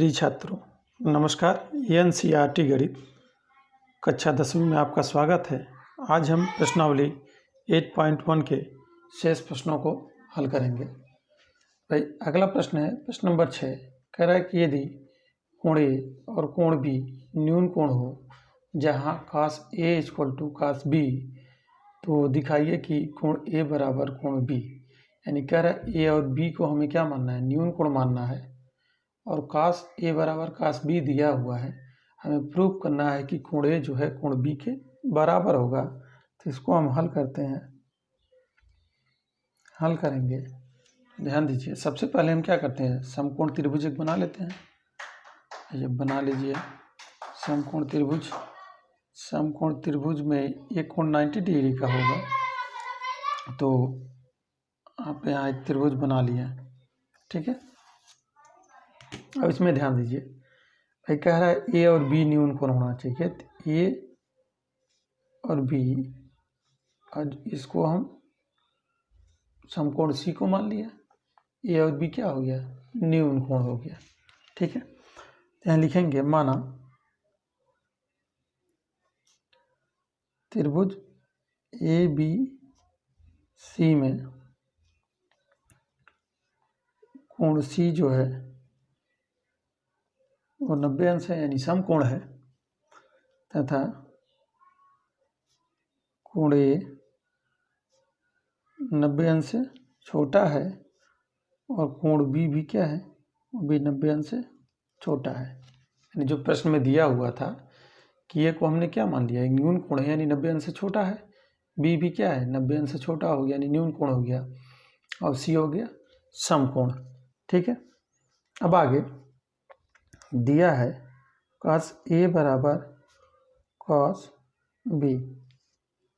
प्रिय छात्रों, नमस्कार। एनसीईआरटी गणित कक्षा 10वीं में आपका स्वागत है। आज हम प्रश्नावली 8.1 के शेष प्रश्नों को हल करेंगे। भाई अगला प्रश्न है प्रश्न नंबर 6। कह रहा है कि यदि कोण ए और कोण बी न्यून कोण हो जहां cos A = cos B, तो दिखाइए कि कोण ए बराबर कोण बी। यानी कह रहा है ए और बी को हमें क्या मानना है, न्यून कोण मानना है, और cos A बराबर cos B दिया हुआ है। हमें प्रूव करना है कि कोण A जो है कोण B के बराबर होगा। तो इसको हम हल करते हैं, हल करेंगे। ध्यान दीजिए, सबसे पहले हम क्या करते हैं, समकोण त्रिभुज एक बना लेते हैं। ये बना लीजिए समकोण त्रिभुज। समकोण त्रिभुज में एक कोण 90 डिग्री का होगा, तो आप यहाँ एक त्रिभुज बना लिया, ठीक है। अब इसमें ध्यान दीजिए, भाई कह रहा है ए और बी न्यून कोण होना चाहिए। तो ए और बी, और इसको हम समकोण सी को मान लिया। ए और बी क्या हो गया, न्यून कोण हो गया, ठीक है। तो यहाँ लिखेंगे माना त्रिभुज ए बी सी में कोण सी जो है वो 90 अंश है, यानी समकोण है, तथा कोण ए 90 अंश से छोटा है, और कोण बी भी क्या है, वो भी 90 अंश से छोटा है। यानी जो प्रश्न में दिया हुआ था कि ए को हमने क्या मान लिया, न्यून कोण है यानी 90 अंश से छोटा है, बी भी क्या है 90 अंश से छोटा हो गया यानी न्यून कोण हो गया, और सी हो गया समकोण, ठीक है। अब आगे दिया है cos A बराबर cos B,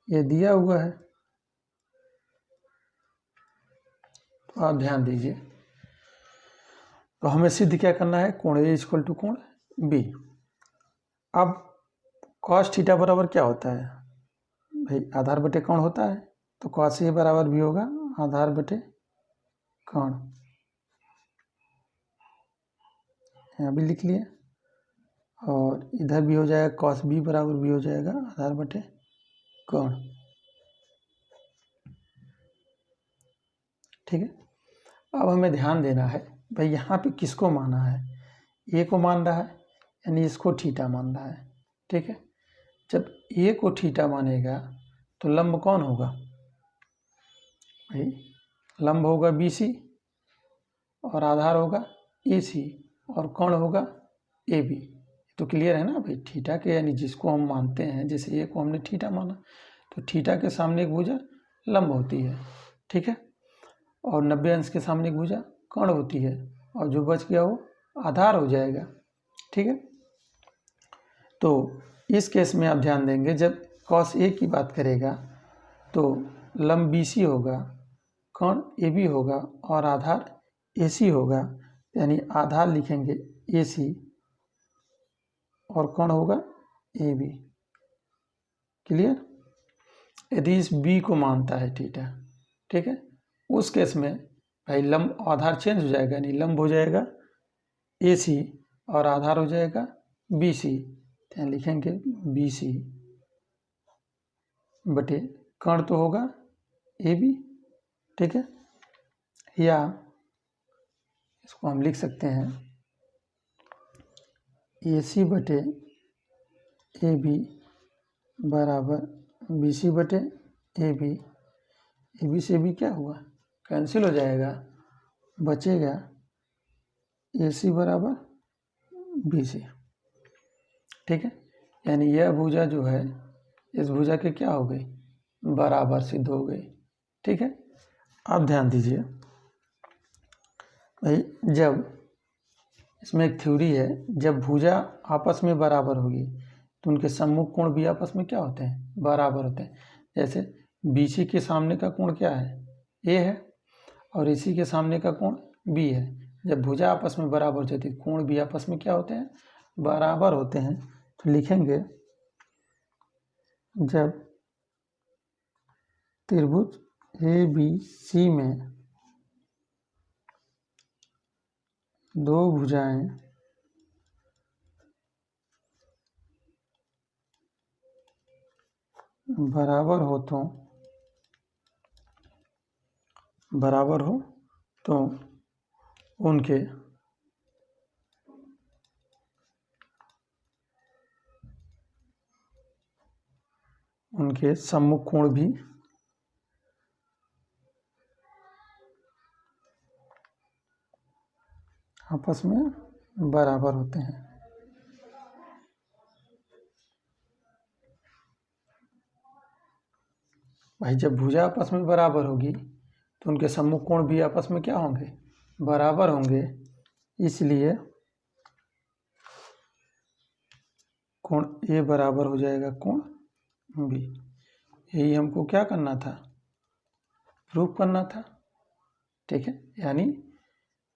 ये दिया हुआ है। तो आप ध्यान दीजिए, तो हमें सिद्ध क्या करना है, कोण A = कोण B। अब cos थीटा बराबर क्या होता है, भाई आधार बटे कोण होता है, तो cos A बराबर भी होगा आधार बटे कोण। यहाँ भी लिख लिए, और इधर भी हो जाएगा cos B बराबर भी हो जाएगा आधार बटे कोण, ठीक है। अब हमें ध्यान देना है, भाई यहाँ पे किसको माना है, ए को मान रहा है, यानी इसको थीटा मान रहा है, ठीक है। जब ए को थीटा मानेगा तो लंब कौन होगा, भाई लंब होगा BC, और आधार होगा AC, और कोण होगा AB। तो क्लियर है ना भाई, थीटा के यानी जिसको हम मानते हैं, जैसे ए को हमने थीटा माना, तो थीटा के सामने एक भुजा लंब होती है, ठीक है, और 90 अंश के सामने एक भुजा कोण होती है, और जो बच गया वो आधार हो जाएगा, ठीक है। तो इस केस में आप ध्यान देंगे, जब cos A की बात करेगा तो लंब BC होगा, कोण AB होगा, और आधार AC होगा, यानी आधार लिखेंगे AC और कोण होगा AB। क्लियर। यदि इस B को मानता है थीटा, ठीक है, उस केस में भाई लंब आधार चेंज हो जाएगा, यानी लंब हो जाएगा AC और आधार हो जाएगा BC। तो लिखेंगे BC बटे कोण तो होगा AB, ठीक है, या इसको हम लिख सकते हैं AC बटे AB बराबर BC बटे AB। AB से भी क्या हुआ, कैंसिल हो जाएगा, बचेगा AC बराबर BC, ठीक है। यानी यह भुजा जो है इस भुजा के क्या हो गई, बराबर सिद्ध हो गई, ठीक है। आप ध्यान दीजिए भाई, जब इसमें एक थ्योरी है, जब भुजा आपस में बराबर होगी तो उनके सम्मुख कोण भी आपस में क्या होते हैं, बराबर होते हैं। जैसे BC के सामने का कोण क्या है, A है, और इसी के सामने का कोण B है। जब भुजा आपस में बराबर हो जाती है, कोण भी आपस में क्या होते हैं, बराबर होते हैं। तो लिखेंगे जब त्रिभुज ABC में दो भुजाएं बराबर हो तो उनके सम्मुख कोण भी आपस में बराबर होते हैं। भाई जब भुजा आपस में बराबर होगी तो उनके सम्मुख कोण भी आपस में क्या होंगे, बराबर होंगे। इसलिए कोण ए बराबर हो जाएगा कोण बी। यही हमको क्या करना था, प्रूफ करना था। ठीक है, यानी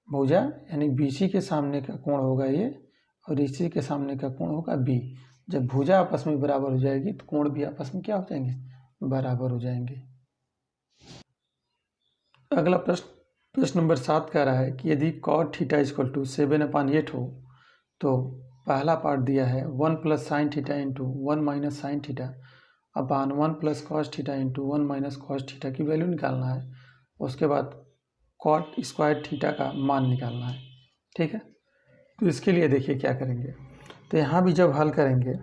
भुजा यानी BC के सामने का कोण होगा ये और AC के सामने का कोण होगा B। जब भुजा आपस में बराबर हो जाएगी तो कोण भी आपस में क्या हो जाएंगे, बराबर हो जाएंगे। अगला प्रश्न नंबर 7 कह रहा है कि यदि cot थीटा इक्वल टू 7/8 हो तो पहला पार्ट दिया है 1 plus sine theta into 1 minus sine theta upon 1 plus cos theta into 1 minus cos theta की वैल्यू निकालना है। उसके बाद कॉट स्क्वायर थीटा का मान निकालना है। ठीक है, तो इसके लिए देखिए क्या करेंगे। तो यहाँ भी जब हल करेंगे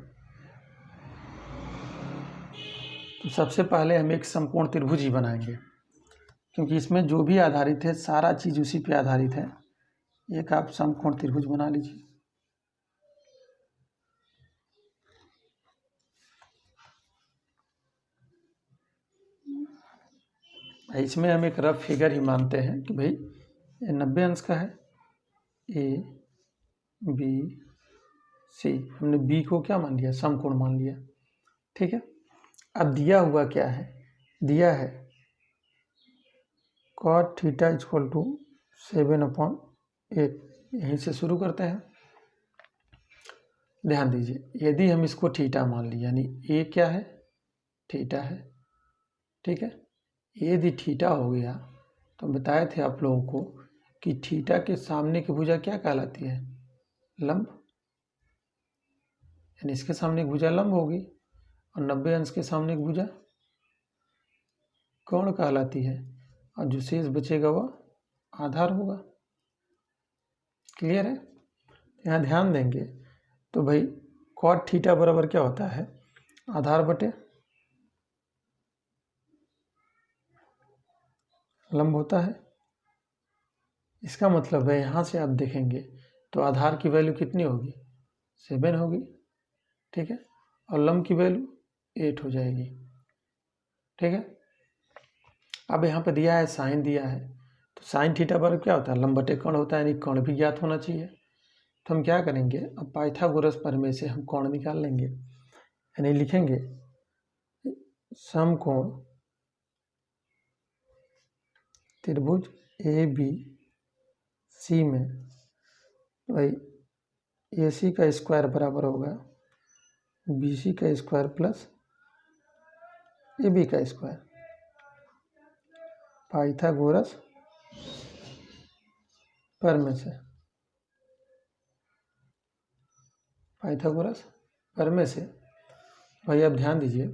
तो सबसे पहले हम एक समकोण त्रिभुज ही बनाएंगे, क्योंकि इसमें जो भी आधारित है सारा चीज़ उसी पे आधारित है। एक आप समकोण त्रिभुज बना लीजिए। इसमें हम एक रफ फिगर ही मानते हैं कि भाई ये 90 अंश का है, ABC। हमने B को क्या मान लिया, समकोण मान लिया। ठीक है, अब दिया हुआ क्या है, दिया है cot थीटा इक्वल टू 7/8। यहीं से शुरू करते हैं। ध्यान दीजिए, यदि हम इसको थीटा मान लिया यानी A क्या है, थीटा है। ठीक है, यदि थीटा हो गया तो बताए थे आप लोगों को कि थीटा के सामने की भुजा क्या कहलाती है, लंब। यानी इसके सामने एक भुजा लंब होगी और 90 अंश के सामने एक भुजा कोण कहलाती है और जो शेष बचेगा वह आधार होगा। क्लियर है, यहाँ ध्यान देंगे तो भाई कॉट थीटा बराबर क्या होता है, आधार बटे लंब होता है। इसका मतलब है यहाँ से आप देखेंगे तो आधार की वैल्यू कितनी होगी, 7 होगी। ठीक है, और लंब की वैल्यू 8 हो जाएगी। ठीक है, अब यहाँ पे दिया है साइन दिया है, तो साइन थीटा बराबर क्या होता है, लंब बटे कोण होता है, यानी कोण भी ज्ञात होना चाहिए। तो हम क्या करेंगे, अब पाइथागोरस प्रमेय से हम कोण निकाल लेंगे। यानी लिखेंगे समकोण त्रिभुज ABC में भाई AC का स्क्वायर बराबर होगा BC का स्क्वायर प्लस AB का स्क्वायर। पाइथागोरस प्रमेय से, पाइथागोरस प्रमेय से भाई अब ध्यान दीजिए,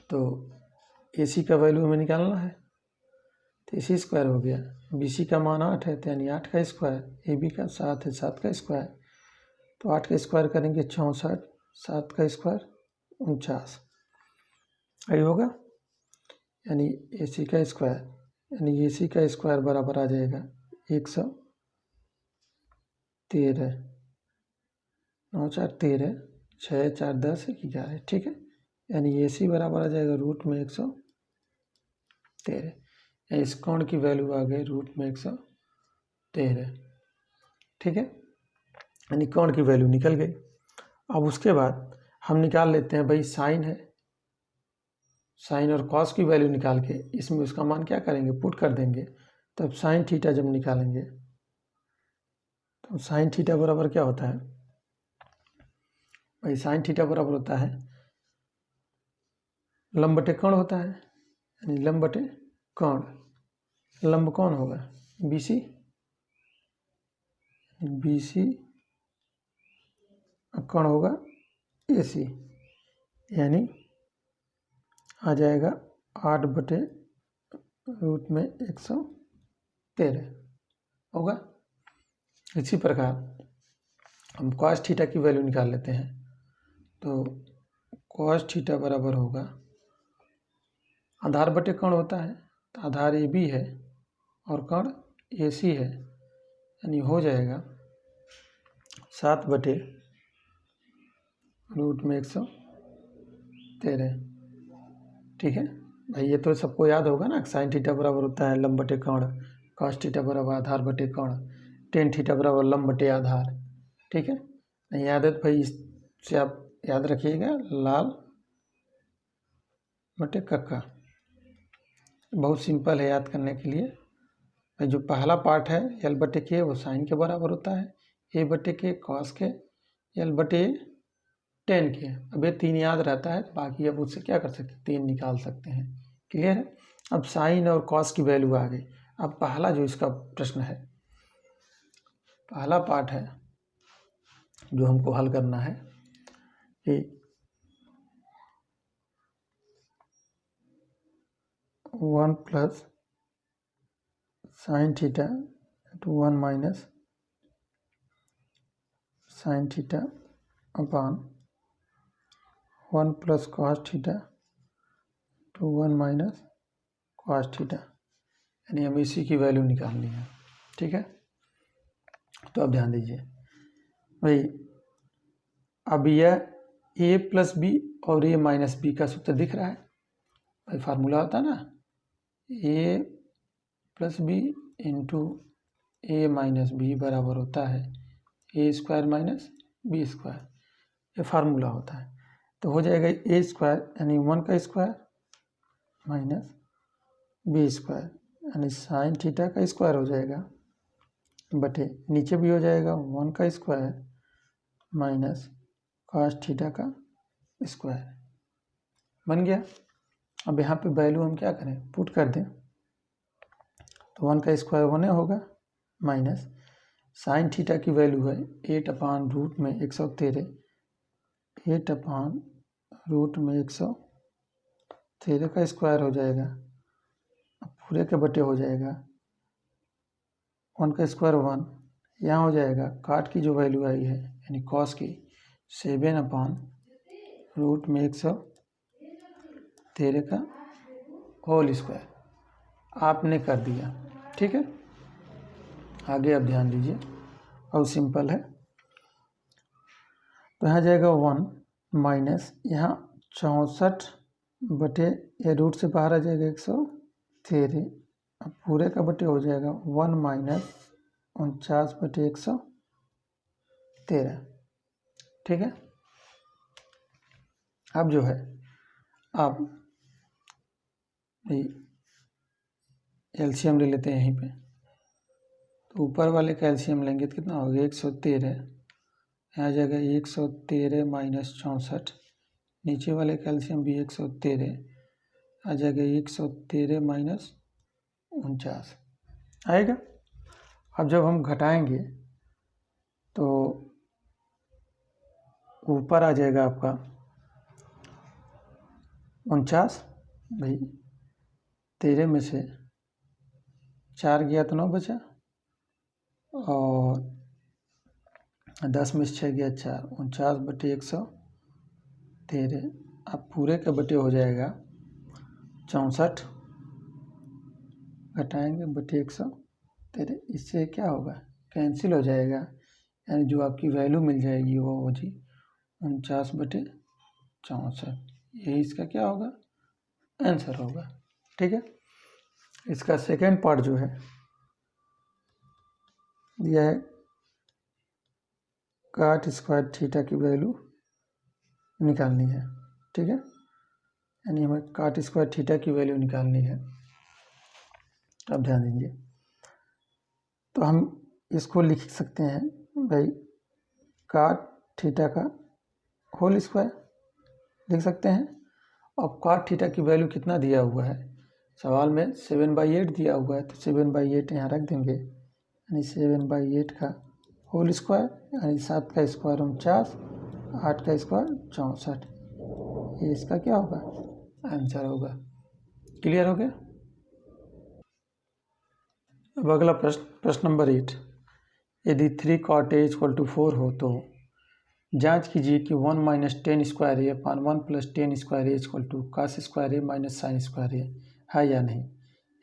तो AC का वैल्यू हमें निकालना है, तो AC स्क्वायर हो गया, BC का मान 8 है तो यानी 8 का स्क्वायर, AB का 7 है 7 का स्क्वायर, तो 8 का स्क्वायर करेंगे 64, 7 का स्क्वायर 49, यही होगा। यानी AC का स्क्वायर, यानी AC का स्क्वायर बराबर आ जाएगा 113, 9 4 13, 6 4 10 11। ठीक है, यानी AC बराबर आ जाएगा रूट में 113। इस कोण की वैल्यू आ गई रूट में 113। ठीक है, यानी कोण की वैल्यू निकल गई। अब उसके बाद हम निकाल लेते हैं भाई साइन है, साइन और कॉस की वैल्यू निकाल के इसमें उसका मान क्या करेंगे, पुट कर देंगे। तब साइन थीटा जब निकालेंगे तो साइन थीटा बराबर क्या होता है भाई, साइन थीटा बराबर होता है लंब बटे कोण होता है, यानी लंब बटे कोण। लंब कौन होगा, BC, BC कोण होगा AC, यानी आ जाएगा 8/√में 113 होगा। इसी प्रकार हम cos थीटा की वैल्यू निकाल लेते हैं। तो cos थीटा बराबर होगा, आधार बटे कर्ण होता है तो आधार AB है और कर्ण AC है, यानी हो जाएगा 7/√में 113। ठीक है भाई, ये तो सबको याद होगा ना। साइन थीटा बराबर होता है लंब बटे कर्ण, cos थीटा बराबर आधार बटे कर्ण, टेन थीटा बराबर लंब बटे आधार। ठीक है, नहीं याद है तो भाई इससे आप याद रखिएगा, लाल बटे कक्का। बहुत सिंपल है याद करने के लिए। भाई जो पहला पार्ट है L बटे के वो साइन के बराबर होता है, A बटे के कॉस के, L बटे टेन के। अब ये 3 याद रहता है, बाकी अब उससे क्या कर सकते हैं, 3 निकाल सकते हैं। क्लियर है। अब साइन और कॉस की वैल्यू आ गई। अब पहला जो इसका प्रश्न है, पहला पार्ट है जो हमको हल करना है कि 1 plus sine theta into 1 minus sine theta upon 1 plus cos theta two 1 minus cos theta, यानी हमें इसी की वैल्यू निकालनी है। ठीक है, तो अब ध्यान दीजिए भाई, अब यह a प्लस बी और a माइनस बी का सूत्र दिख रहा है भाई। फार्मूला होता है ना, a plus B into a minus B बराबर होता है a square minus B square. ये फार्मूला होता है। तो हो जाएगा a स्क्वायर यानी 1 का स्क्वायर माइनस बी स्क्वायर, यानी साइन थीटा का स्क्वायर हो जाएगा, बटे नीचे भी हो जाएगा 1 का स्क्वायर माइनस कॉस थीटा का स्क्वायर। बन गया। अब यहाँ पे वैल्यू हम क्या करें, पुट कर दें। तो 1 का स्क्वायर 1 होगा माइनस साइन थीटा की वैल्यू है 8/√में 113, 8/√में 113 का स्क्वायर हो जाएगा, पूरे के बटे हो जाएगा 1 का स्क्वायर 1, यहाँ हो जाएगा काट की जो वैल्यू आई है यानी कॉस की 7/√में 113 का होल स्क्वायर आपने कर दिया। ठीक है, आगे अब ध्यान दीजिए, और सिंपल है। तो यहाँ जाएगा 1 माइनस यहाँ 64 बटे ये रूट से बाहर आ जाएगा 113, अब पूरे का बटे हो जाएगा 1 माइनस 49/113। ठीक है, अब जो है अब एलसीएम ले लेते हैं यहीं पे। तो ऊपर वाले का एलसीएम लेंगे तो कितना होगा 113, यहाँ आ जाएगा 113 माइनस 64, नीचे वाले का एलसीएम भी 113 आ जाएगा 113 माइनस 49 आएगा। अब जब हम घटाएंगे तो ऊपर आ जाएगा आपका 49, भाई 13 में से 4 गया तो 9 बचा, और 10 में से 6 गया 4, 49/113। अब पूरे के बटे हो जाएगा 64 घटाएंगे बटे 113, इससे क्या होगा, कैंसिल हो जाएगा, यानी जो आपकी वैल्यू मिल जाएगी वो हो जी 49/64। यही इसका क्या होगा, आंसर होगा। ठीक है, इसका सेकेंड पार्ट जो है दिया है काट स्क्वायर थीटा की वैल्यू निकालनी है। ठीक है, यानी हमें काट स्क्वायर थीटा की वैल्यू निकालनी है। अब ध्यान दीजिए, तो हम इसको लिख सकते हैं भाई काट थीटा का होल स्क्वायर लिख सकते हैं। अब काट थीटा की वैल्यू कितना दिया हुआ है, सवाल में 7/8 दिया हुआ है, तो 7/8 यहाँ रख देंगे, यानी 7/8 का होल स्क्वायर, यानी 7 का स्क्वायर 49, 8 का स्क्वायर 64। ये इसका क्या होगा, आंसर होगा। क्लियर हो गया। अब अगला प्रश्न नंबर 8, यदि 3 cot a = 4 हो तो जांच कीजिए कि 1 - 10 स्क्वायर ए अपान 1 + 10 स्क्वायर ए = cos स्क्वायर ए माइनस साइन स्क्वायर ए है या नहीं।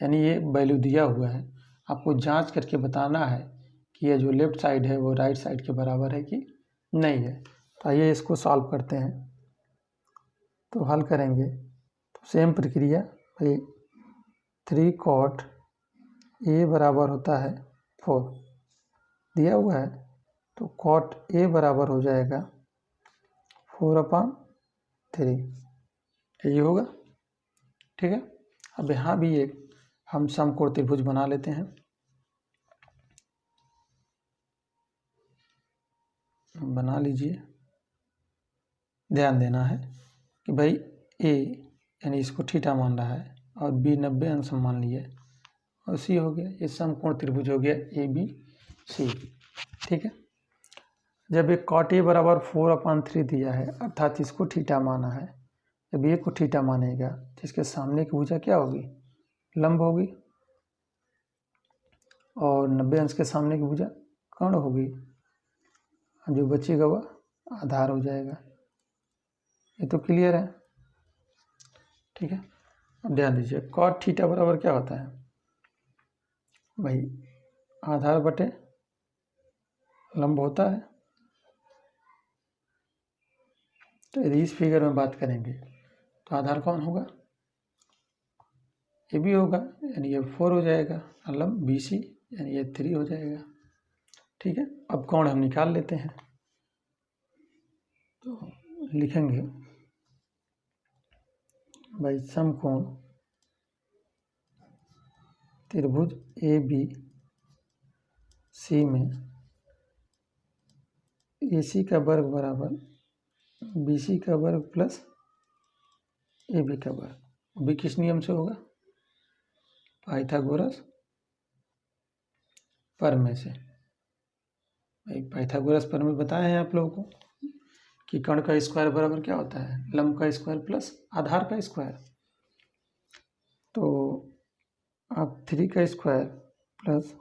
यानी ये वैल्यू दिया हुआ है, आपको जांच करके बताना है कि ये जो लेफ्ट साइड है वो राइट साइड के बराबर है कि नहीं है। तो आइए इसको सॉल्व करते हैं। तो हल करेंगे तो सेम प्रक्रिया, भाई 3 cot a बराबर होता है 4 दिया हुआ है, तो cot a बराबर हो जाएगा 4/3, यही होगा। ठीक है। अब यहाँ भी एक हम समकोण त्रिभुज बना लेते हैं। बना लीजिए। ध्यान देना है कि भाई a यानी इसको थीटा मान रहा है और b 90 अंश मान लिए और c हो गया, ये समकोण त्रिभुज हो गया ABC। ठीक है। जब एक cot a बराबर 4/3 दिया है, अर्थात इसको थीटा माना है, जब a को थीटा मानेगा तो इसके सामने की भुजा क्या होगी, लंब होगी, और 90 अंश के सामने की भुजा कर्ण होगी, जो बचेगा वह आधार हो जाएगा। ये तो क्लियर है। ठीक है। अब ध्यान दीजिए, cot थीटा बराबर क्या होता है भाई, आधार बटे लंब होता है। तो यदि इस फिगर में बात करेंगे तो आधार कौन होगा, ये भी होगा, यानी ये 4 हो जाएगा, लंब BC यानी ये 3 हो जाएगा। ठीक है। अब कोण हम निकाल लेते हैं, तो लिखेंगे भाई समकोण त्रिभुज ABC में AC का वर्ग बराबर BC का वर्ग प्लस AB का वर्ग। भी किस नियम से होगा, पाइथागोरस प्रमेय से। पाइथागोरस प्रमेय बताए हैं आप लोगों को कि कर्ण का स्क्वायर बराबर क्या होता है, लंब का स्क्वायर प्लस आधार का स्क्वायर। तो अब 3 का स्क्वायर प्लस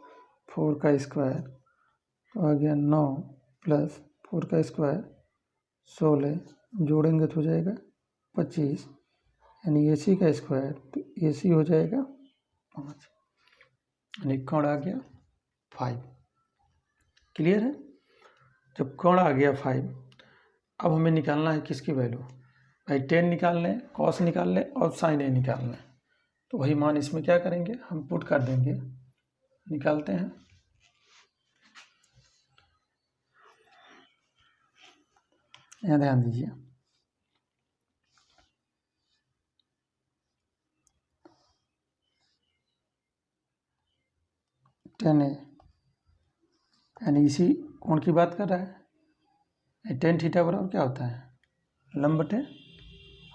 4 का स्क्वायर तो आ गया 9 प्लस 4 का स्क्वायर 16, जोड़ेंगे तो हो जाएगा 25, यानी AC का स्क्वायर तो AC हो जाएगा 5, यानी कोण आ गया 5। क्लियर है। जब कोण आ गया 5, अब हमें निकालना है किसकी वैल्यू, भाई tan निकाल लें, cos निकाल लें और sin A निकाल लें। तो वही मान इसमें क्या करेंगे, हम पुट कर देंगे, निकालते हैं। यहाँ ध्यान दीजिए, tan A यानी इसी कोण की बात कर रहा है। tan थीटा बराबर क्या होता है, लंब बटे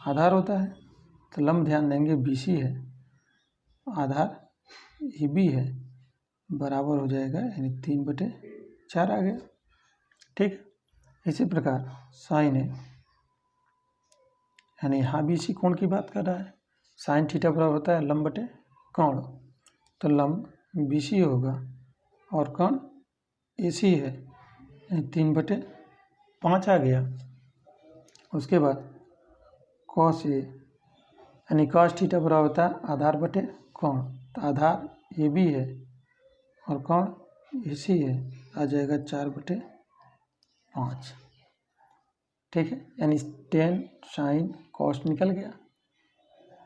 आधार होता है। तो लंब ध्यान देंगे BC है, आधार AB है, बराबर हो जाएगा, यानी 3/4 आ गया। ठीक। इसी प्रकार साइन A, यानी यहाँ भी इसी कोण की बात कर रहा है। साइन थीटा बराबर होता है लंब बटे कोण, तो लंब BC होगा और कोण AC है, यानी 3/5 आ गया। उसके बाद cos A, यानी cos थीटा बराबर होता है आधार बटे कोण, तो आधार AB है और कोण AC है, आ जाएगा 4/5। ठीक है। यानी tan sin cos निकल गया।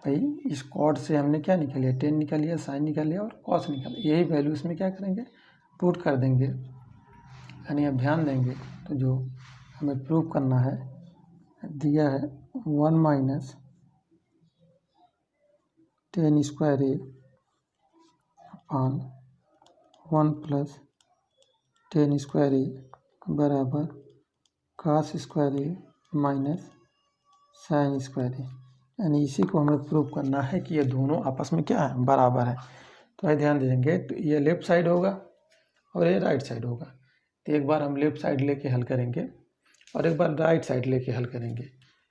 भाई इस कॉट से हमने क्या निकाल लिया, tan निकाल लिया, sin निकाल लिया और cos निकाल लिया। यही वैल्यू इसमें क्या करेंगे, पुट कर देंगे। यानी अब ध्यान देंगे तो जो हमें प्रूव करना है दिया है 1 - tan square A upon 1 + tan square A बराबर cos square A minus sine square A। यानी इसी को हमें प्रूव करना है कि ये दोनों आपस में क्या है, बराबर है। तो ये ध्यान देंगे, तो ये लेफ्ट साइड होगा और ये राइट साइड होगा। तो एक बार हम लेफ्ट साइड लेके हल करेंगे और एक बार राइट साइड लेके हल करेंगे।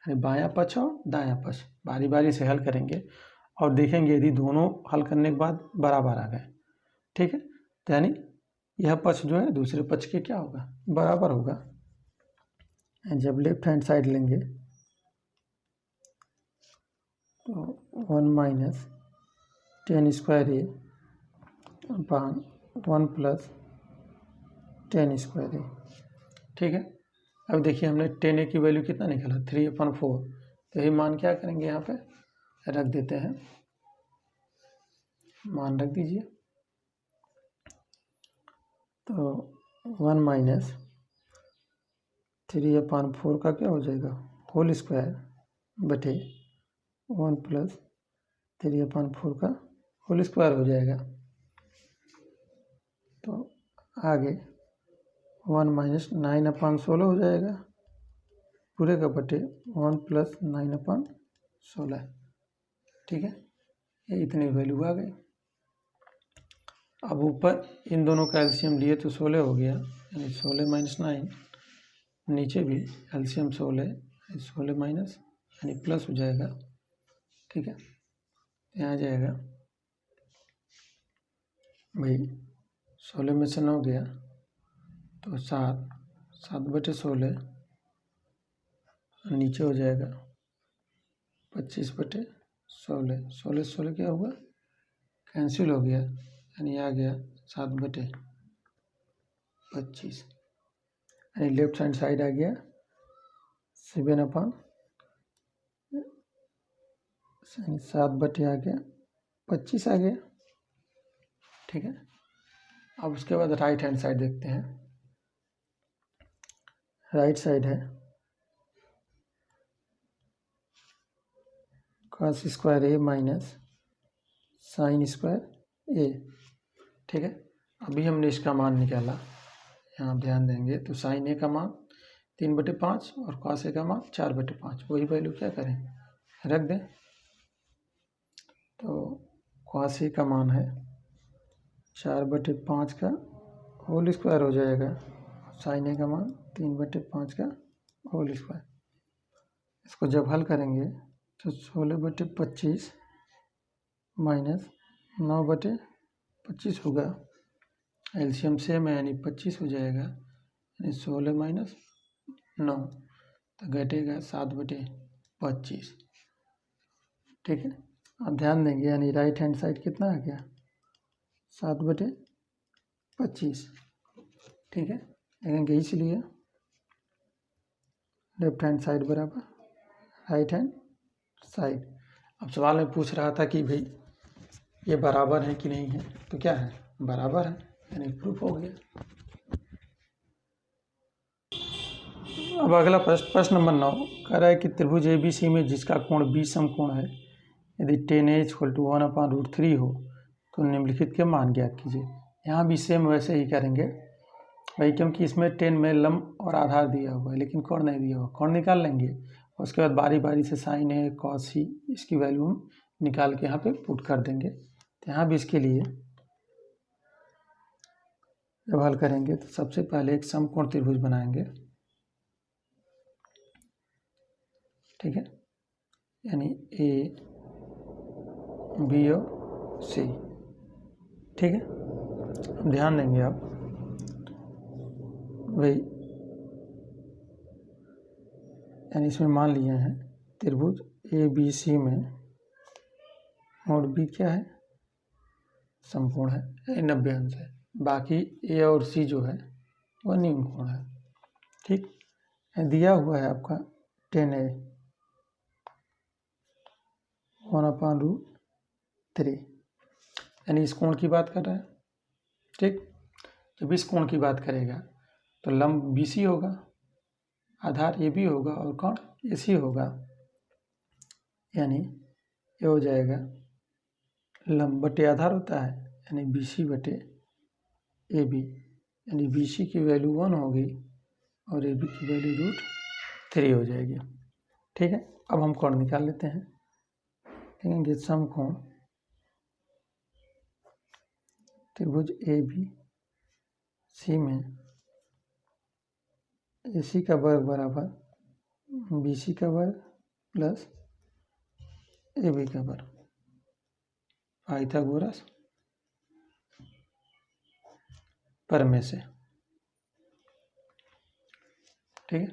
यानी बायां पक्ष और दायां पक्ष बारी बारी से हल करेंगे और देखेंगे यदि दोनों हल करने के बाद बराबर आ गए, ठीक है, तो यानी यह पक्ष जो है दूसरे पक्ष के क्या होगा, बराबर होगा। जब लेफ्ट हैंड साइड लेंगे तो 1 माइनस 10 स्क्वायर ए अपान 1 प्लस 10 स्क्वायर ए, ठीक है। अब देखिए हमने 10 की वैल्यू कितना निकाला 3/4, तो ये मान क्या करेंगे यहाँ पे रख देते हैं, मान रख दीजिए। तो 1 माइनस 3/4 का क्या हो जाएगा होल स्क्वायर बटे 1 प्लस 3/4 का होल स्क्वायर हो जाएगा। तो आगे 1 माइनस 9/16 हो जाएगा पूरे का बटे 1 प्लस 9/16, ठीक है, ये इतनी वैल्यू आ गई। अब ऊपर इन दोनों का एलसीएम लिए तो 16 हो गया, यानी 16 माइनस 9, नीचे भी एलसीएम 16, 16 माइनस यानी प्लस हो जाएगा, ठीक है। यहाँ जाएगा भाई 16 में से 9 गया तो 7 बटे 16, नीचे हो जाएगा 25 बटे 16, 16 क्या हुआ कैंसिल हो गया, यानी आ गया 7 बटे 25, यानी लेफ्ट हैंड साइड आ गया 7 बटे आ गया 25 आ गया, ठीक है। अब उसके बाद राइट हैंड साइड देखते हैं। राइट साइड है cos स्क्वायर ए माइनस साइन स्क्वायर ए, ठीक है। अभी हमने इसका मान निकाला, यहाँ ध्यान देंगे तो साइन ए का मान 3/5 और cos ए का मान 4/5, वही वैल्यू क्या करें रख दें। तो cos ए का मान है 4/5 का होल स्क्वायर हो जाएगा, साइन ए का मान 3/5 का होल स्क्वायर। इसको जब हल करेंगे तो 16/25 माइनस 9/25 होगा, एलसीएम सेम है यानी 25 हो जाएगा, यानी 16 माइनस 9 तो घटेगा 7/25, ठीक है। अब ध्यान देंगे यानी राइट हैंड साइड कितना आ गया 7/25, ठीक है, लिखेंगे इसलिए लेफ्ट हैंड साइड बराबर राइट हैंड साइड। अब सवाल में पूछ रहा था कि भाई ये बराबर है कि नहीं है, तो क्या है बराबर है, यानी प्रूफ हो गया। अब अगला प्रश्न नंबर 9 कह रहा है कि त्रिभुज ABC में जिसका कोण 20 समकोण है, यदि tan A = 1/√3 हो तो निम्नलिखित के मान ज्ञात कीजिए। यहाँ भी सेम वैसे ही करेंगे भाई, क्योंकि इसमें 10 में लंब और आधार दिया हुआ है लेकिन कोण नहीं दिया हुआ, कोण निकाल लेंगे, उसके बाद बारी बारी से साइन ए कॉस सी इसकी वैल्यू हम निकाल के यहाँ पे पुट कर देंगे। तो यहाँ भी इसके लिए जब हल करेंगे तो सबसे पहले एक समकोण त्रिभुज बनाएंगे, ठीक है, यानी ए बी और सी, ठीक है। अब ध्यान देंगे आप भाई, यानी इसमें मान लिए हैं त्रिभुज ABC में मोड बी क्या है समकोण है, 90 अंश है, बाकी ए और सी जो है वह निम्न कोण है, ठीक। दिया हुआ है आपका tan A 1/√3, यानी इस कोण की बात कर रहा है, ठीक। जब इस कोण की बात करेगा तो लंब BC होगा, आधार AB होगा और कोण AC होगा, यानी ये हो जाएगा लंब बटे आधार होता है, यानी BC बटे AB, यानी BC की वैल्यू 1 होगी और AB की वैल्यू √3 हो जाएगी, ठीक है। अब हम कोण निकाल लेते हैं, लिखेंगे समकोण त्रिभुज ABC में AC का वर्ग बराबर BC का वर्ग प्लस ए बी का वर्ग पाइथागोरस प्रमेय से। ठीक है,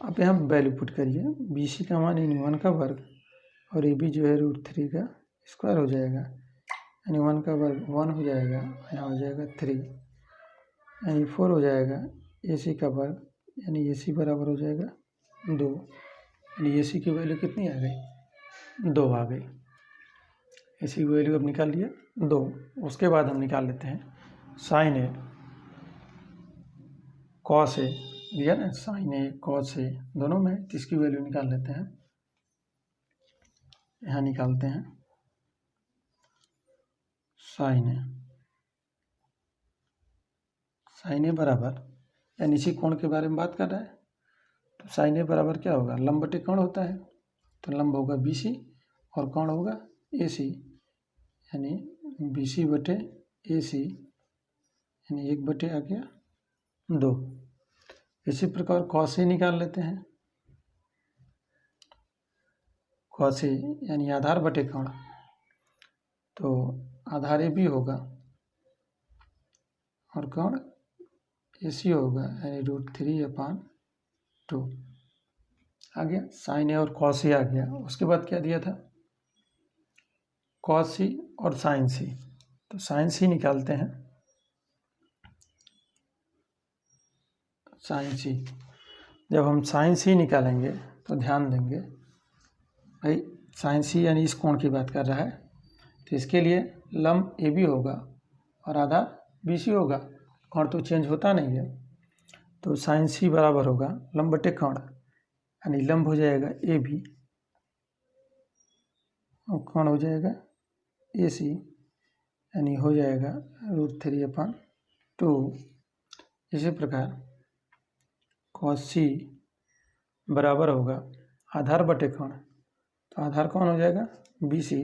अब यहाँ वैल्यू पुट करिए, बी सी का मान यानी 1 का वर्ग और ए बी जो है √3 का स्क्वायर हो जाएगा, यानी 1 का वर्ग 1 हो जाएगा, यहाँ हो जाएगा 3 यानी 4 हो जाएगा। ए सी का वर्ग यानी ए सी बराबर हो जाएगा 2, यानी ए सी की वैल्यू कितनी आ गई, 2 आ गई। ए सी की वैल्यू अब निकाल लिए 2। उसके बाद हम निकाल लेते हैं साइन ए कॉस ए, दिया ना साइन ए कॉस ए दोनों में, तो इसकी वैल्यू निकाल लेते हैं। यहाँ निकालते हैं साइन ए बराबर, यानी इसी कोण के बारे में बात कर रहा है, तो साइन ए बराबर क्या होगा, लंब बटे कोण होता है, तो लंब होगा बी सी और कोण होगा ए सी, यानी बी सी बटे ए सी यानी 1 बटे आ गया 2। इसी प्रकार कॉस ए निकाल लेते हैं, कॉस ए यानी आधार बटे कोण, तो आधार ए बी होगा और कोण ए सी होगा, यानी √3/2 आ गया। साइन ए और कॉस ए आ गया। उसके बाद क्या दिया था, कॉस सी और साइन सी, तो साइन सी निकालते हैं। साइन सी, जब हम साइन सी निकालेंगे तो ध्यान देंगे भाई, साइन सी यानी इस कोण की बात कर रहा है, तो इसके लिए लंब ए बी होगा और आधार बी सी होगा, कोण तो चेंज होता नहीं है, तो साइन सी बराबर होगा लंब बटे कोण, यानी लंब हो जाएगा ए बी और कोण हो जाएगा ए सी, यानी हो जाएगा √3/2। इसी प्रकार कॉस सी बराबर होगा आधार बटे कोण, तो आधार कौन हो जाएगा बी सी,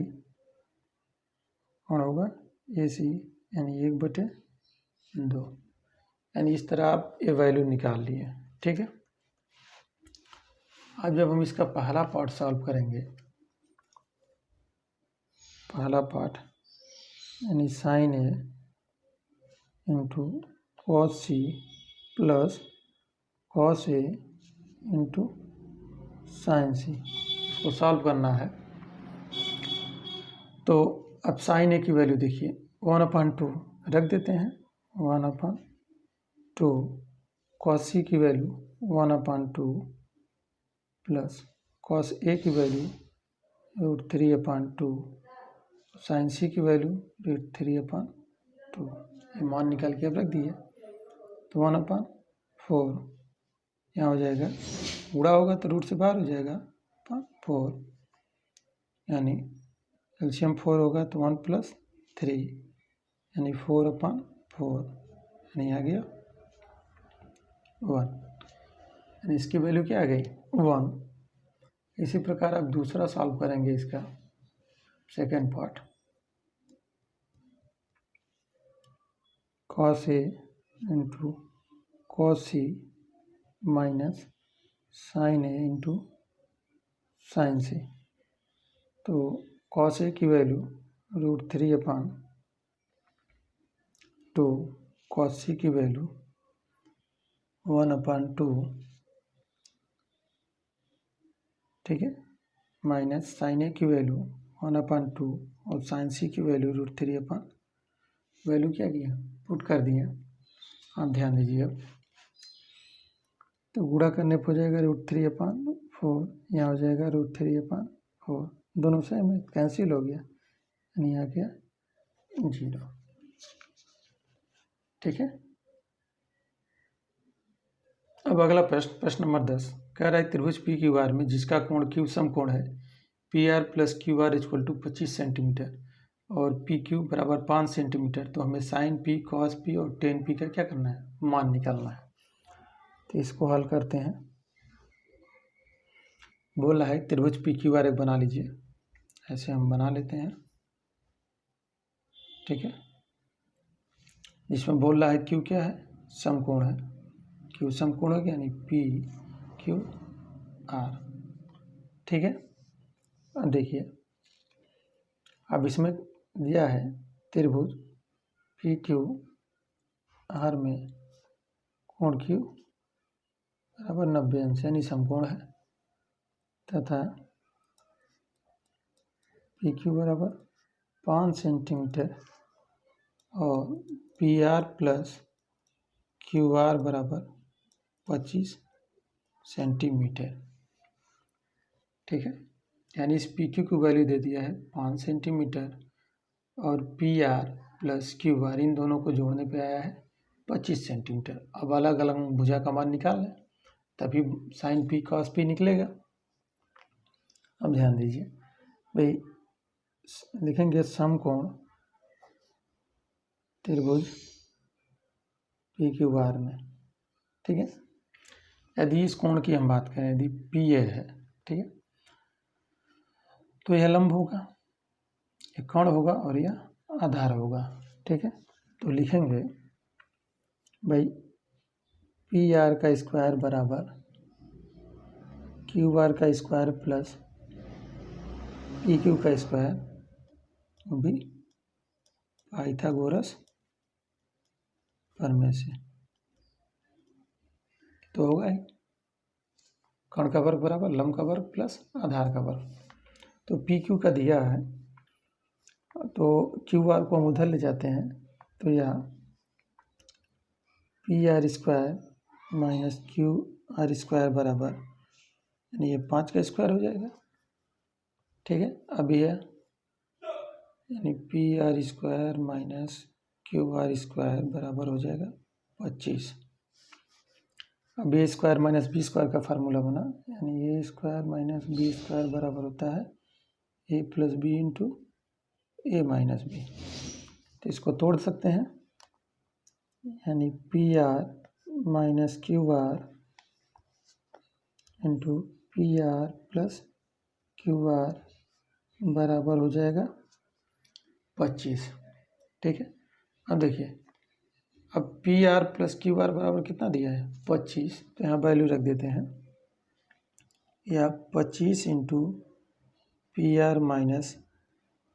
कोण होगा ए सी, यानी 1/2, यानी इस तरह आप ये वैल्यू निकाल लिए। ठीक है, अब जब हम इसका पहला पार्ट सॉल्व करेंगे, पहला पार्ट यानी sine A into cos C plus cos A into sine C, इसको सॉल्व करना है। तो अब साइन ए की वैल्यू देखिए 1/2 रख देते हैं, 1/2 कॉस सी की वैल्यू 1/2 प्लस कॉस ए की वैल्यू √3/2, साइन सी की वैल्यू √3/2, ये मान निकाल के अब रख दिए, तो 1/4 यहाँ हो जाएगा, गुणा होगा तो रूट से बाहर हो जाएगा 4, यानी एलसीएम 4 होगा तो 1 + 3 यानी 4/4, यानी आ गया 1, यानी इसकी वैल्यू क्या आ गई 1। इसी प्रकार अब दूसरा सॉल्व करेंगे इसका second part, cos A into cos C minus sign A into sine सी, तो कॉस ए की वैल्यू √3/2, कॉस सी की वैल्यू 1/2, ठीक है, माइनस साइन ए की वैल्यू 1/2 और साइन सी की वैल्यू √3/, वैल्यू क्या किया पुट कर दिया। आप ध्यान दीजिए, अब तो गुणा करने पर हो जाएगा √3/4, यहाँ हो जाएगा √3/4, दोनों सेम है, कैंसिल हो गया, यानी आ गया 0। ठीक है, अब अगला प्रश्न नंबर 10 कह रहा है त्रिभुज पी क्यू आर में जिसका कोण क्यू समकोण है P R plus Q R equal to 25 centimetre और पी क्यू बराबर 5 सेंटीमीटर, तो हमें साइन पी कॉस पी और टेन पी का क्या करना है, मान निकालना है। तो इसको हल करते हैं। बोल रहा है त्रिभुज पी क्यू आर एक बना लीजिए, ऐसे हम बना लेते हैं। ठीक है, जिसमें बोल रहा है क्यू क्या है, समकोण है, क्यू समकोण हो गया, यानी पी क्यू आर। ठीक है। अब देखिए, अब इसमें दिया है त्रिभुज पी क्यू आर में कोण क्यू बराबर 90 अंश यानी समकोण है, तथा पी क्यू बराबर 5 सेंटीमीटर और P R plus Q R बराबर 25 सेंटीमीटर। ठीक है, यानी इस पी क्यू की वैल्यू दे दिया है 5 सेंटीमीटर और P R plus Q R इन दोनों को जोड़ने पे आया है 25 सेंटीमीटर। अब अलग अलग भुजा का मान निकाल लें, तभी साइन पी कॉस पी निकलेगा। अब ध्यान दीजिए भाई, लिखेंगे समकोण त्रिभुज पी क्यू आर में। ठीक है, यदि इस कोण की हम बात करें, यदि पी ए है, ठीक है, तो यह लंब होगा, यह कोण होगा और यह आधार होगा। ठीक है, तो लिखेंगे भाई पी आर का स्क्वायर बराबर क्यू आर का स्क्वायर प्लस पी क्यू का स्क्वायर, वो भी पाइथागोरस प्रमेय से। तो होगा कोण का वर्ग बराबर लंब का वर्ग प्लस आधार का वर्ग। तो पी क्यू का दिया है, तो क्यू आर को हम उधर ले जाते हैं, तो यह P R square minus Q R square बराबर, यानी ये 5 का स्क्वायर हो जाएगा। ठीक है, अब यह यानी P R square minus Q R square बराबर हो जाएगा 25। अब ए स्क्वायर माइनस बी स्क्वायर का फार्मूला बना, यानी ए स्क्वायर माइनस बी स्क्वायर बराबर होता है ए प्लस बी इंटू ए माइनस बी। तो इसको तोड़ सकते हैं, यानी P R minus Q R into P R plus Q R बराबर हो जाएगा 25। ठीक है, अब देखिए, अब P R plus Q R बराबर कितना दिया है 25, तो यहाँ वैल्यू रख देते हैं, या 25 into P R minus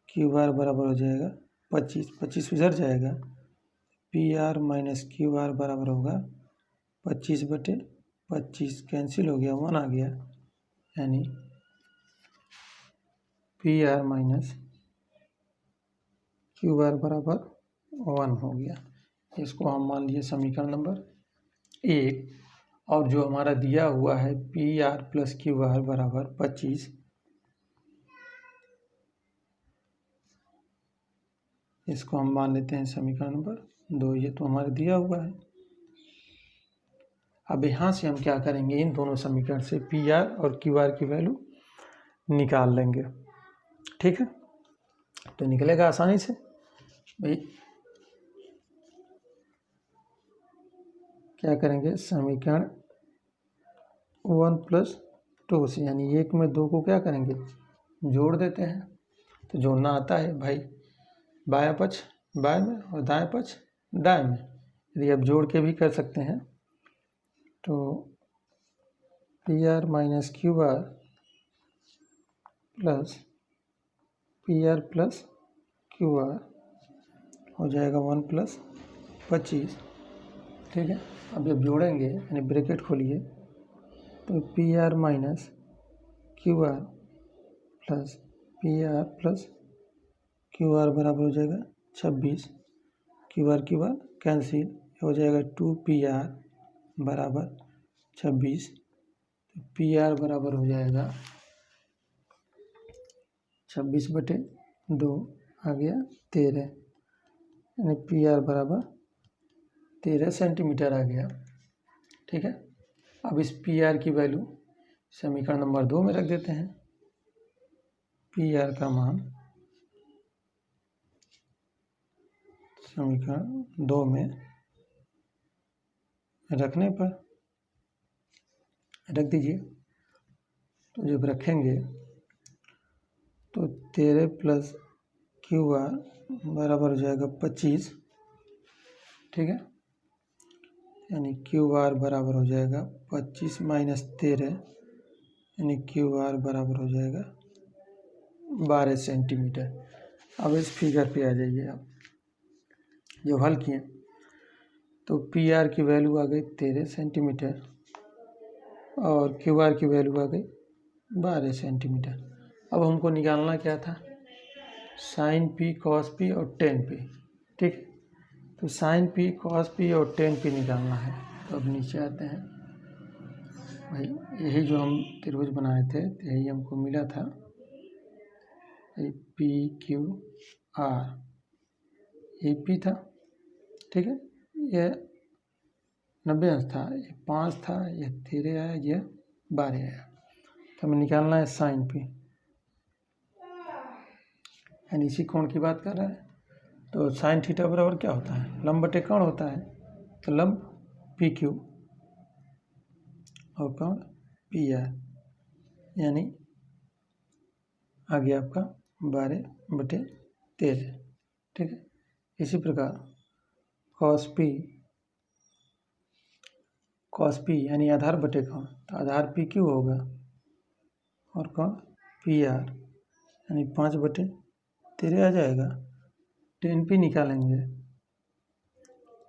Q R बराबर हो जाएगा 25, 25 उधर जाएगा, P R minus Q R बराबर होगा 25/25, कैंसिल हो गया, 1 आ गया, यानी P R minus Q R बराबर 1 हो गया। इसको हम मान लिए समीकरण नंबर 1, और जो हमारा दिया हुआ है P R plus Q R बराबर 25, इसको हम मान लेते हैं समीकरण नंबर 2। ये तो हमारा दिया हुआ है। अब यहाँ से हम क्या करेंगे, इन दोनों समीकरण से पी आर और क्यू आर की वैल्यू निकाल लेंगे। ठीक है, तो निकलेगा आसानी से भाई। क्या करेंगे, समीकरण 1 + 2 से, यानी 1 में 2 को क्या करेंगे, जोड़ देते हैं। तो जोड़ना आता है भाई, बायां पक्ष बाएं में और दाएं पक्ष दाएं में। यदि आप जोड़ के भी कर सकते हैं, तो P R minus Q R plus P R plus Q are हो जाएगा 1 + 25। ठीक है, अब जब जोड़ेंगे, यानी ब्रैकेट खोलिए, तो P R minus Q R plus P R plus Q R बराबर हो जाएगा 26, क्यू आर कैंसिल हो जाएगा, 2pr बराबर 26। तो पी आर बराबर हो जाएगा 26/2 आ गया 13, यानी पी आर बराबर 13 सेंटीमीटर आ गया। ठीक है, अब इस पी आर की वैल्यू समीकरण नंबर 2 में रख देते हैं। पी आर का मान समीकरण 2 में रखने पर रख दीजिए। तो जब रखेंगे तो 13 + क्यू आर बराबर हो जाएगा 25। ठीक है, यानी क्यू आर बराबर हो जाएगा 25 - 13, यानी क्यू आर बराबर हो जाएगा 12 सेंटीमीटर। अब इस फिगर पे आ जाइए आप, जो हल किए तो पी आर की वैल्यू आ गई 13 सेंटीमीटर और क्यू आर की वैल्यू आ गई 12 सेंटीमीटर। अब हमको निकालना क्या था, साइन पी कॉस पी और टेन पी। ठीक, तो साइन पी कॉस पी और टेन पी निकालना है। तो अब नीचे आते हैं भाई, यही जो हम त्रिभुज बनाए थे यही हमको मिला था, पी क्यू आर, ये पी था। ठीक है, ये 90 अंश था, ये 5 था, ये 13 आया, ये 12 आया। तो हमें निकालना है साइन पी, यानी इसी कोण की बात कर रहा है। तो साइन थीटा बराबर क्या होता है, लंब बटे कोण होता है। तो लंब पी क्यू और कोण पी आर, यानी आ गया आपका 12/13। ठीक है, इसी प्रकार कॉस पी यानी आधार बटे कोण, तो आधार पी क्यू होगा और कोण पी आर यानी 5/13 आ जाएगा। टेन पी निकालेंगे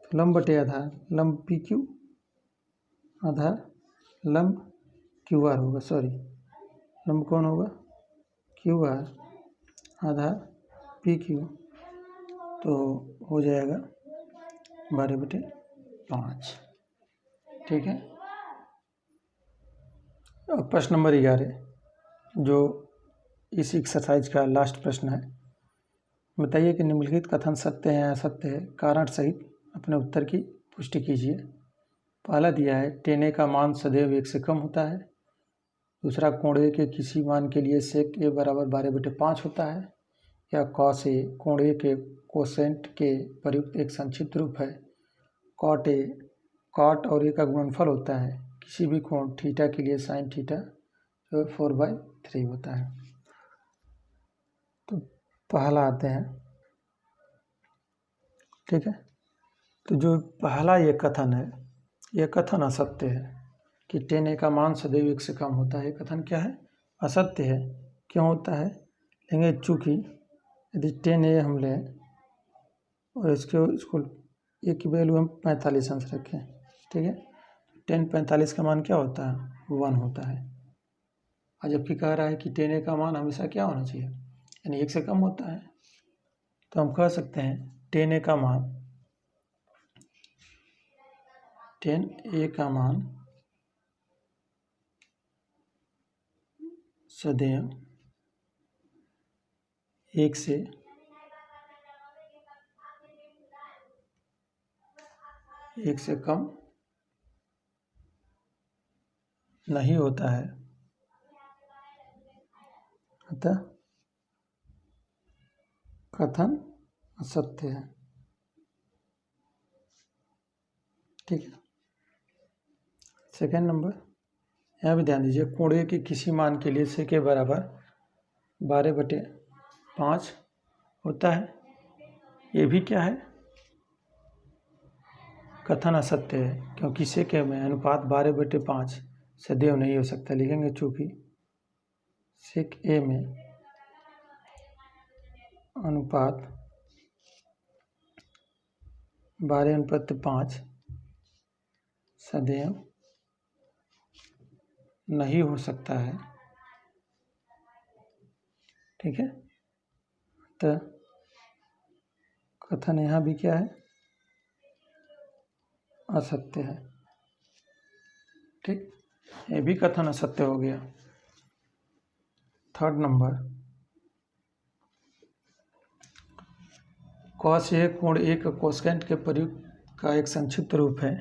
तो लंब बटे आधार, लंब पी क्यू आधार लंब क्यू आर होगा, सॉरी लंब कौन होगा क्यू आर आधार पी क्यू, तो हो जाएगा 12/5। ठीक है, अब प्रश्न नंबर 11 जो इस एक्सरसाइज का लास्ट प्रश्न है। बताइए कि निम्नलिखित कथन सत्य है या असत्य है, कारण सहित अपने उत्तर की पुष्टि कीजिए। पहला दिया है टेन ए का मान सदैव 1 से कम होता है। दूसरा, कोण ए के किसी मान के लिए सेक ए बराबर 12/5 होता है। या कॉस ए कोण ए के कोसेंट के प्रयुक्त एक संक्षिप्त रूप है। कॉट ए कॉट और ए का गुणनफल होता है। किसी भी कोण थीटा के लिए साइन थीटा 4/3 होता है। तो पहला आते हैं। ठीक है, तो जो पहला ये कथन है, यह कथन असत्य है कि टेन ए का मान सदैव 1 से कम होता है। कथन क्या है, असत्य है। क्यों होता है, लेंगे चूँकि यदि टेन ए हम लें और इसको ए की वैल्यू हम 45 अंश रखें। ठीक है, 10/45 का मान क्या होता है, 1 होता है। और जबकि कह रहा है कि टेन ए का मान हमेशा क्या होना चाहिए, यानी 1 से कम होता है। तो हम कह सकते हैं टेन ए का मान सदैव 1 से कम नहीं होता है। अतः कथन असत्य है। ठीक है, सेकेंड नंबर, यहाँ भी ध्यान दीजिए, कोण ए के किसी मान के लिए सेक ए बराबर 12/5 होता है। ये भी क्या है, कथन असत्य है, क्योंकि सेक ए में अनुपात 12/5 सदैव नहीं हो सकता। लिखेंगे चूँकि सेक ए में अनुपात 12/5 सदैव नहीं हो सकता है। ठीक है, तो कथन यहाँ भी क्या है, असत्य है। ठीक, ये भी कथन असत्य हो गया। थर्ड नंबर, कॉस ए कोण ए का कोसेंट के प्रयुक्त का एक संक्षिप्त रूप है।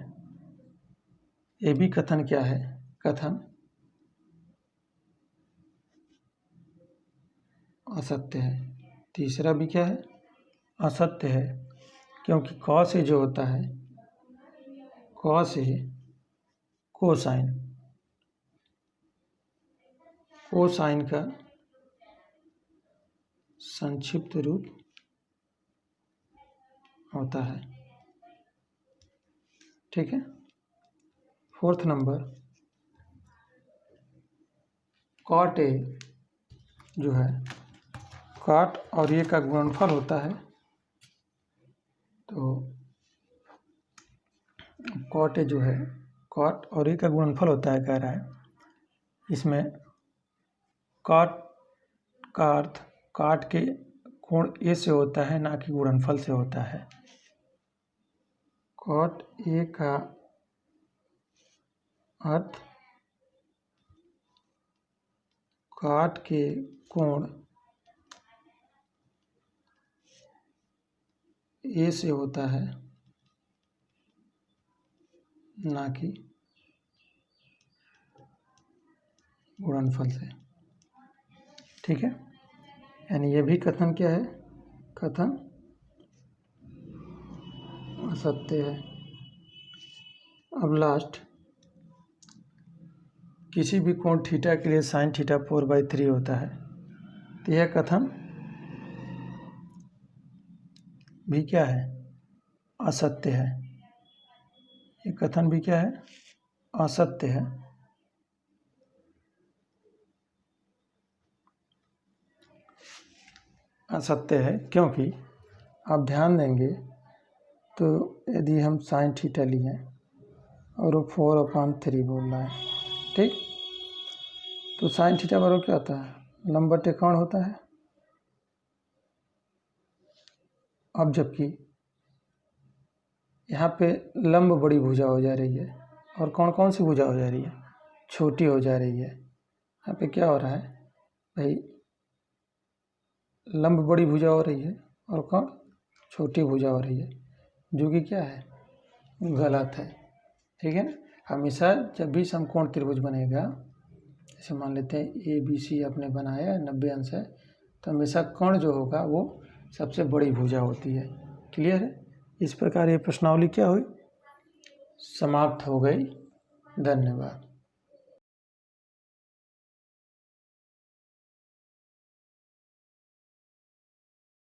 ये भी कथन क्या है, कथन असत्य है। तीसरा भी क्या है, असत्य है, क्योंकि कॉस ए जो होता है, कॉस ए कोसाइन का संक्षिप्त रूप होता है। ठीक है, फोर्थ नंबर, कॉट ए जो है कॉट और ए का गुणनफल होता है, तो कॉट ए जो है कॉट और ए का गुणनफल होता है कह रहा है। इसमें कॉट का अर्थ कॉट के कोण ए से होता है, ना कि गुणनफल से होता है। कॉट ए का अर्थ कॉट के कोण ए से होता है, ना कि गुणनफल से। ठीक है, यानी ये भी कथन क्या है? कथन असत्य है। अब लास्ट, किसी भी कोण थीटा के लिए साइन थीटा 4/3 होता है, तो यह कथन भी क्या है? असत्य है। ये कथन भी क्या है? असत्य है। असत्य है क्योंकि आप ध्यान देंगे तो यदि हम साइन थीटा लिए और वो 4/3 बोल रहा है, ठीक, तो साइन थीटा बराबर क्या होता है? लंब बटे कोण होता है। अब जबकि यहाँ पे लंब बड़ी भुजा हो जा रही है और कौन कौन सी भुजा हो जा रही है? छोटी हो जा रही है। यहाँ पे क्या हो रहा है भाई? लंब बड़ी भुजा हो रही है और कौन? छोटी भुजा हो रही है, जो कि क्या है? गलत है। ठीक है ना? हमेशा जब भी समकोण त्रिभुज बनेगा, जैसे मान लेते हैं ABC आपने बनाया 90 अंश है, तो हमेशा कोण जो होगा वो सबसे बड़ी भुजा होती है। क्लियर है? इस प्रकार ये प्रश्नावली क्या हुई? समाप्त हो गई। धन्यवाद।